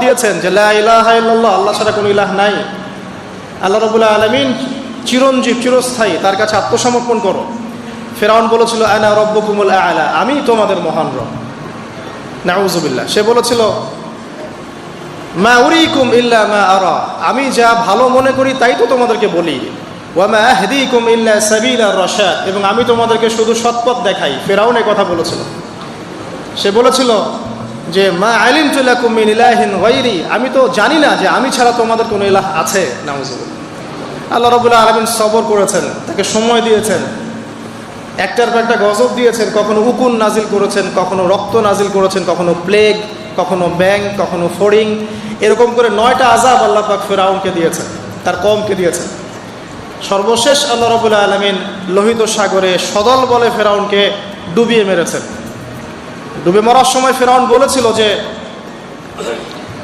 দিয়েছেন যে লা ইলাহা ইল্লাল্লাহ, আল্লাহ ছাড়া কোনো ইলাহ নাই, আল্লাহ রাব্বুল আলামিন চিরঞ্জীব চিরস্থায়ী, তার কাছে আত্মসমর্পণ করো। ফিরআউন বলেছিল আনা রাব্বুকুমুল আ'লা, আমি তোমাদের মহান রব। নাউযুবিল্লাহ। সে বলেছিল মা উরিকুম ইল্লা মা আরা, আমি যা ভালো মনে করি তাই তো তোমাদেরকে বলি। ওয়া মা আহদিকুম ইল্লা সাবিলার রাশাদ, এবং আমি তোমাদেরকে শুধু সৎপথ দেখাই। ফিরআউন এই কথা বলেছিল। সে বলেছিল যে মা আলিমতু লাকুম মিন ইলাহিন গায়রি, আমি তো জানি না যে আমি ছাড়া তোমাদের কোনো ইলাহ আছে। নাউযুবিল্লাহ। আল্লাহ রাব্বুল আলামিন সবর করেছেন, তাকে সময় দিয়েছেন, একটার পর একটা গজব দিয়েছেন। কখনো উকুন নাজিল করেছেন, কখনো রক্ত নাজিল করেছেন, কখনো প্লেগ, কখনো ব্যাং, কখনো ফড়িং, এরকম করে 9টা আযাব আল্লাহ পাক ফিরআউনকে দিয়েছেন, তার কওমকে দিয়েছেন। সর্বশেষ আল্লাহ রাব্বুল আলামিন লোহিত সাগরে সদল বলে ফিরআউনকে ডুবিয়ে মেরেছেন। ডুবে মরার সময় ফিরআউন বলেছিল যে